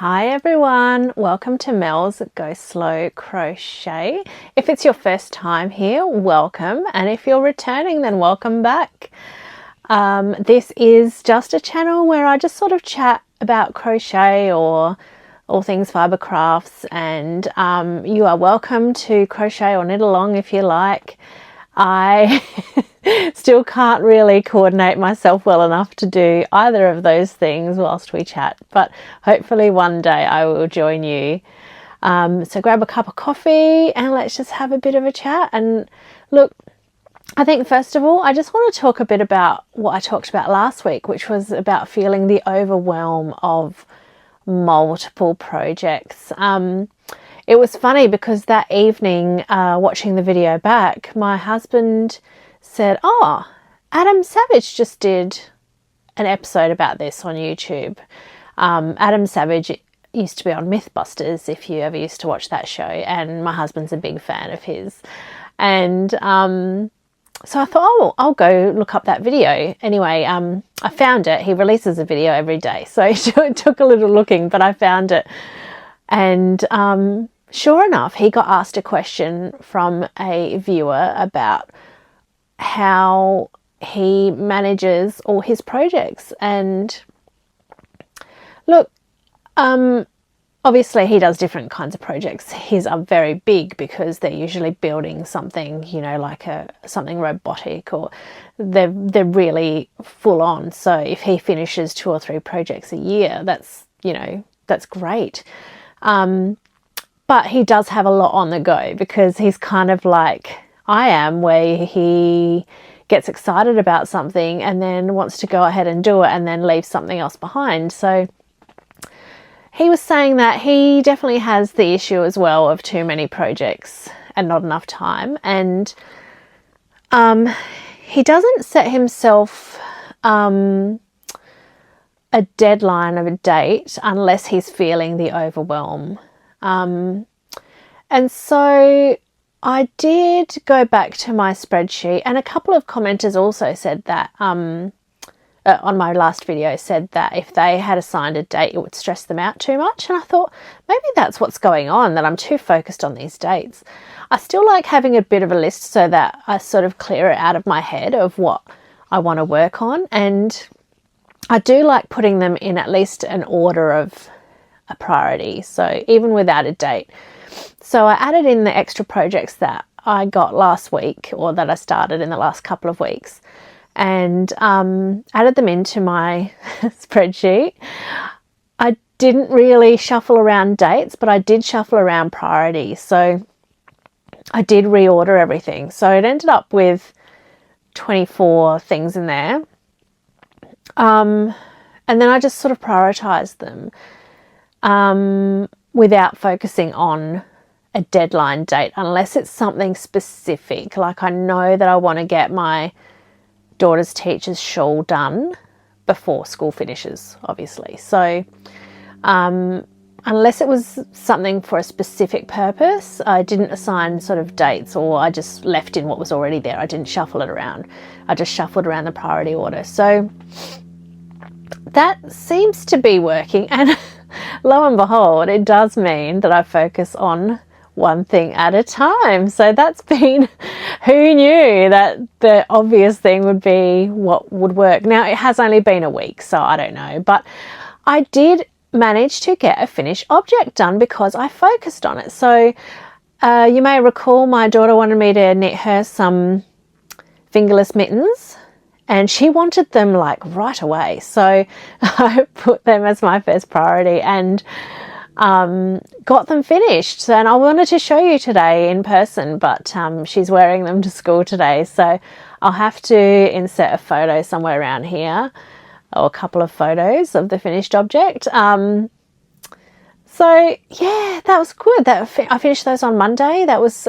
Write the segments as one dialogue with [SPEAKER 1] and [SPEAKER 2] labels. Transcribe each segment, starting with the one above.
[SPEAKER 1] Hi everyone, welcome to Mel's Go Slow Crochet. If it's your first time here, welcome, and if you're returning, then welcome back. This is just a channel where I just sort of chat about crochet or all things fibre crafts, and you are welcome to crochet or knit along if you like. I still can't really coordinate myself well enough to do either of those things whilst we chat, but hopefully one day I will join you. So grab a cup of coffee and let's just have a bit of a chat. And look, I think first of all, I just want to talk a bit about what I talked about last week, which was about feeling the overwhelm of multiple projects. It was funny because that evening, watching the video back, my husband said, "Oh, Adam Savage just did an episode about this on YouTube." Adam Savage used to be on Mythbusters, if you ever used to watch that show, and my husband's a big fan of his. And so I thought, oh, I'll go look up that video. Anyway, I found it. He releases a video every day, so it took a little looking, but I found it. And sure enough, he got asked a question from a viewer about how he manages all his projects. And look, obviously he does different kinds of projects. His are very big because they're usually building something, you know, like something robotic, or they're really full on. So if he finishes 2 or 3 projects a year, that's, you know, that's great. But he does have a lot on the go because he's kind of like I am, where he gets excited about something and then wants to go ahead and do it and then leave something else behind. So he was saying that he definitely has the issue as well of too many projects and not enough time. And he doesn't set himself a deadline of a date unless he's feeling the overwhelm. And so I did go back to my spreadsheet, and a couple of commenters also said that on my last video said that if they had assigned a date, it would stress them out too much. And I thought maybe that's what's going on, that I'm too focused on these dates. I still like having a bit of a list so that I sort of clear it out of my head of what I want to work on. And I do like putting them in at least an order of a priority, so even without a date. So I added in the extra projects that I got last week, or that I started in the last couple of weeks, and added them into my spreadsheet. I didn't really shuffle around dates, but I did shuffle around priorities. So I did reorder everything. So it ended up with 24 things in there. And then I just sort of prioritized them without focusing on a deadline date, unless it's something specific. Like I know that I want to get my daughter's teacher's shawl done before school finishes, obviously. So unless it was something for a specific purpose, I didn't assign sort of dates, or I just left in what was already there. I didn't shuffle it around. I just shuffled around the priority order. So that seems to be working, and lo and behold, it does mean that I focus on one thing at a time. So that's been, who knew that the obvious thing would be what would work. Now it has only been a week, so I don't know, but I did manage to get a finished object done because I focused on it. So you may recall my daughter wanted me to knit her some fingerless mittens, and she wanted them like right away. So I put them as my first priority and got them finished. And I wanted to show you today in person, but she's wearing them to school today. So I'll have to insert a photo somewhere around here, or a couple of photos of the finished object. So yeah, that was good. I finished those on Monday. That was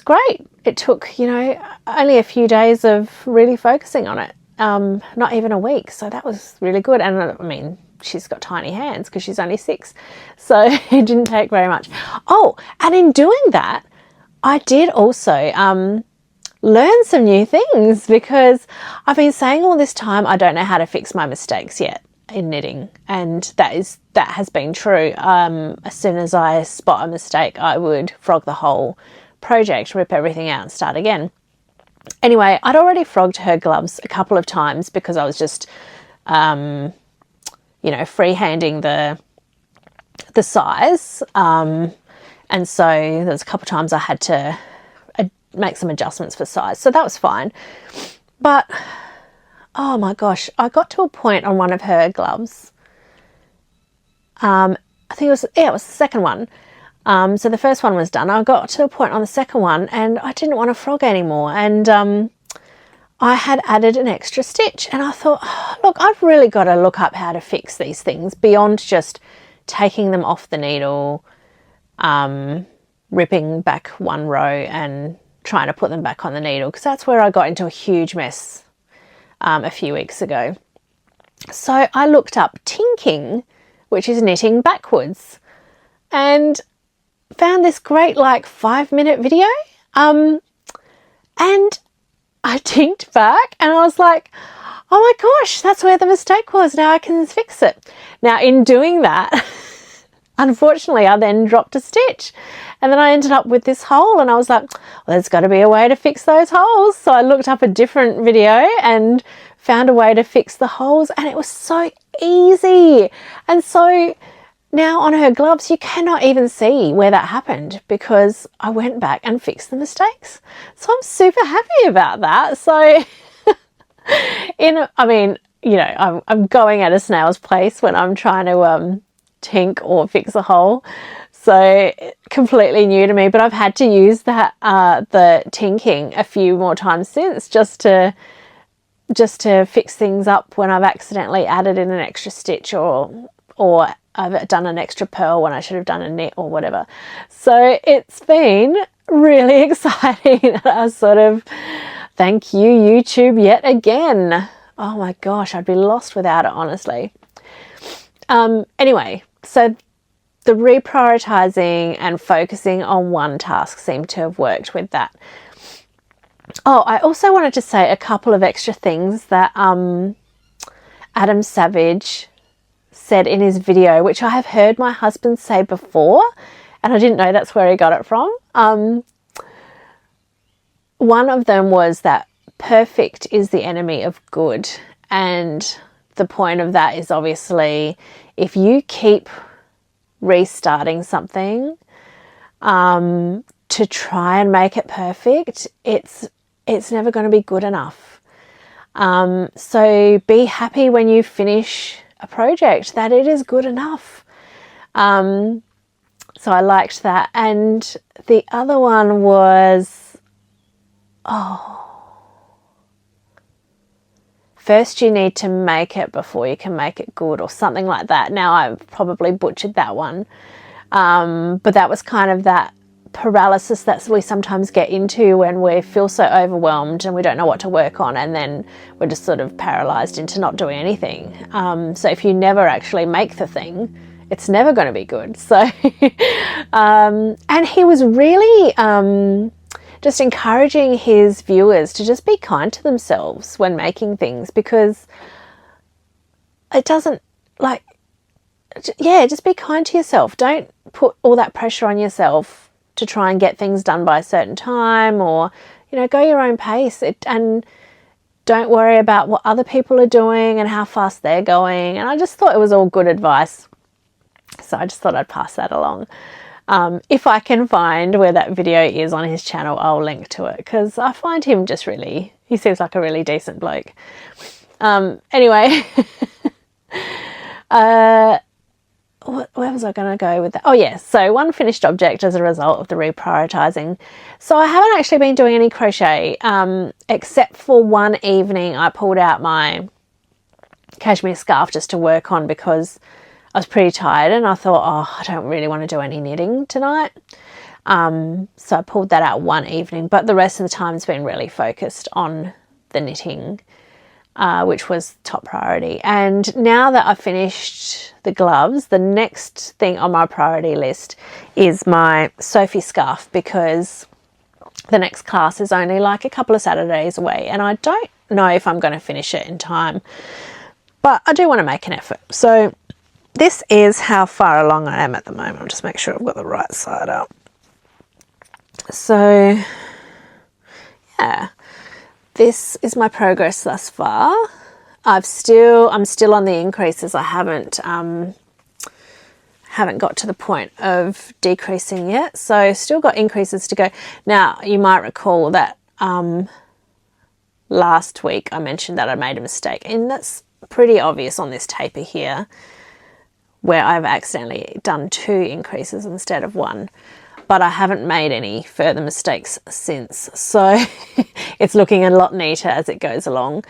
[SPEAKER 1] great. It took, you know, only a few days of really focusing on it, not even a week. So that was really good. And I mean, she's got tiny hands because she's only 6. So it didn't take very much. Oh, and in doing that, I did also learn some new things, because I've been saying all this time, I don't know how to fix my mistakes yet. in knitting, and that has been true. As soon as I spot a mistake, I would frog the whole project, rip everything out and start again. Anyway, I'd already frogged her gloves a couple of times because I was just you know, freehanding the size, and so there's a couple of times I had to make some adjustments for size, so that was fine. But oh my gosh, I got to a point on one of her gloves, I think it was the second one. So the first one was done. I got to a point on the second one and I didn't want to frog anymore, and I had added an extra stitch, and I thought, oh, look, I've really got to look up how to fix these things beyond just taking them off the needle, ripping back one row and trying to put them back on the needle, because that's where I got into a huge mess a few weeks ago. So I looked up tinking, which is knitting backwards, and found this great like 5-minute video, and I tinked back and I was like, oh my gosh, that's where the mistake was. Now I can fix it. Now in doing that, unfortunately, I then dropped a stitch, and then I ended up with this hole, and I was like, well, there's got to be a way to fix those holes. So I looked up a different video and found a way to fix the holes, and it was so easy. And so now on her gloves, you cannot even see where that happened because I went back and fixed the mistakes. So I'm super happy about that. So, I mean, you know, I'm going at a snail's pace when I'm trying to tink or fix a hole. So completely new to me, but I've had to use that the tinking a few more times since, just to fix things up when I've accidentally added in an extra stitch, or I've done an extra purl when I should have done a knit or whatever. So it's been really exciting. I was sort of, thank you YouTube yet again. Oh my gosh, I'd be lost without it, honestly. Anyway, so the reprioritizing and focusing on one task seemed to have worked with that. Oh, I also wanted to say a couple of extra things that Adam Savage said in his video, which I have heard my husband say before, and I didn't know that's where he got it from. One of them was that perfect is the enemy of good, and the point of that is obviously if you keep restarting something to try and make it perfect, it's never going to be good enough. So be happy when you finish a project that it is good enough. So I liked that. And the other one was, first you need to make it before you can make it good, or something like that. Now I've probably butchered that one, but that was kind of that paralysis that we sometimes get into when we feel so overwhelmed and we don't know what to work on, and then we're just sort of paralyzed into not doing anything. So if you never actually make the thing, it's never going to be good. So and he was really just encouraging his viewers to just be kind to themselves when making things, because it doesn't, like, yeah, just be kind to yourself. Don't put all that pressure on yourself to try and get things done by a certain time, or, you know, go your own pace, and don't worry about what other people are doing and how fast they're going. And I just thought it was all good advice, so I just thought I'd pass that along. If I can find where that video is on his channel, I'll link to it, because I find him just really, he seems like a really decent bloke. Anyway, where was I going to go with that? Oh yes, so one finished object as a result of the reprioritizing. So I haven't actually been doing any crochet, except for one evening I pulled out my cashmere scarf just to work on, because I was pretty tired and I thought, oh, I don't really want to do any knitting tonight. So I pulled that out one evening, but the rest of the time's been really focused on the knitting, which was top priority. And now that I've finished the gloves, the next thing on my priority list is my Sophie scarf, because the next class is only like a couple of Saturdays away and I don't know if I'm going to finish it in time. but I do want to make an effort. So this is how far along I am at the moment. I'll just make sure I've got the right side up. So yeah, this is my progress thus far. I'm still on the increases. I haven't got to the point of decreasing yet, so still got increases to go. Now you might recall that last week I mentioned that I made a mistake, and that's pretty obvious on this taper here, where I've accidentally done 2 increases instead of 1, but I haven't made any further mistakes since, so it's looking a lot neater as it goes along.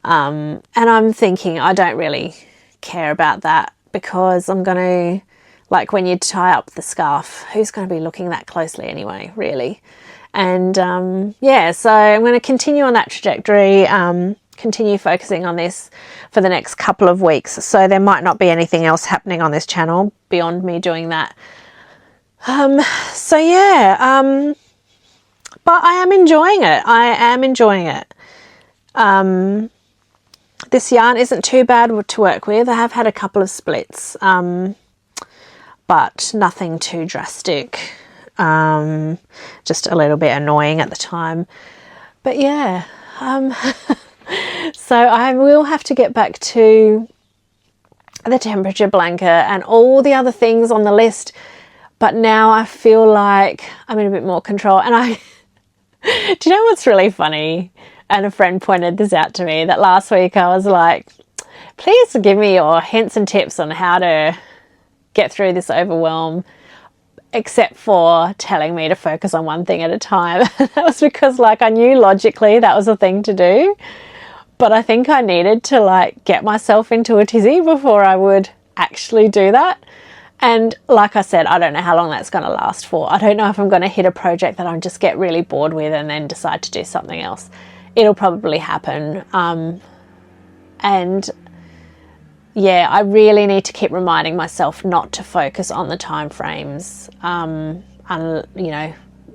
[SPEAKER 1] And I'm thinking I don't really care about that, because I'm going to, like when you tie up the scarf, who's going to be looking that closely anyway, really? And yeah, so I'm going to continue on that trajectory, continue focusing on this for the next couple of weeks. So there might not be anything else happening on this channel beyond me doing that. So yeah, but I am enjoying it. This yarn isn't too bad to work with. I have had a couple of splits, but nothing too drastic. Just a little bit annoying at the time. But yeah, so I will have to get back to the temperature blanket and all the other things on the list. But now I feel like I'm in a bit more control. And do you know what's really funny? And a friend pointed this out to me, that last week I was like, please give me your hints and tips on how to get through this overwhelm, except for telling me to focus on one thing at a time. That was because, like, I knew logically that was a thing to do, but I think I needed to, like, get myself into a tizzy before I would actually do that. And like I said, I don't know how long that's going to last for. I don't know if I'm going to hit a project that I just get really bored with and then decide to do something else. It'll probably happen. And yeah, I really need to keep reminding myself not to focus on the time frames, and, you know,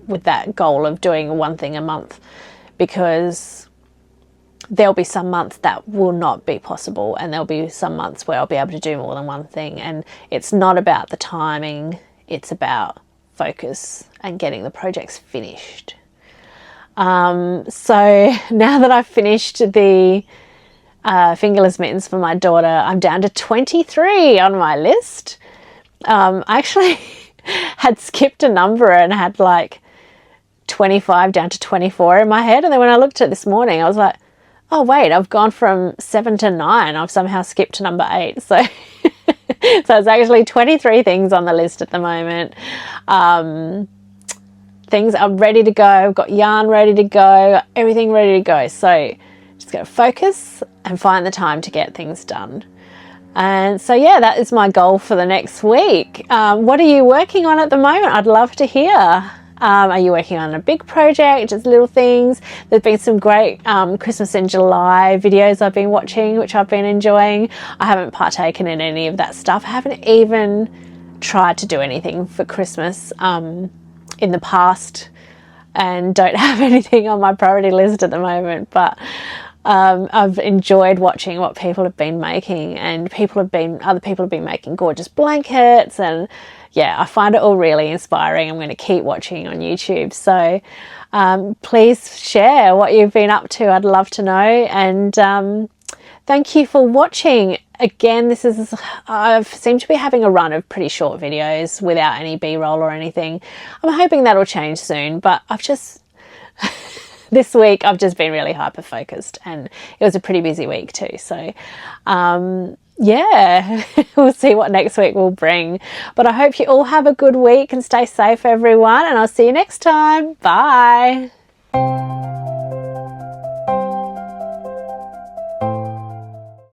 [SPEAKER 1] with that goal of doing one thing a month, because there'll be some months that will not be possible, and there'll be some months where I'll be able to do more than one thing. And it's not about the timing, it's about focus and getting the projects finished. So now that I've finished the fingerless mittens for my daughter, I'm down to 23 on my list. I actually had skipped a number and had like 25 down to 24 in my head, and then when I looked at it this morning, I was like, oh wait, I've gone from 7 to 9. I've somehow skipped to number 8. So so it's actually 23 things on the list at the moment. Things are ready to go. I've got yarn ready to go, everything ready to go. So just got to focus and find the time to get things done. And so yeah, that is my goal for the next week. What are you working on at the moment? I'd love to hear. Are you working on a big project, just little things? There's been some great Christmas in July videos I've been watching, which I've been enjoying. I haven't partaken in any of that stuff. I haven't even tried to do anything for Christmas in the past, and don't have anything on my priority list at the moment. But I've enjoyed watching what people have been making, and other people have been making gorgeous blankets, and yeah, I find it all really inspiring. I'm going to keep watching on YouTube. So please share what you've been up to. I'd love to know. And thank you for watching. Again, I've seemed to be having a run of pretty short videos without any B-roll or anything. I'm hoping that'll change soon, but I've just this week I've just been really hyper focused, and it was a pretty busy week too. So yeah, we'll see what next week will bring. But I hope you all have a good week and stay safe, everyone, and I'll see you next time. Bye.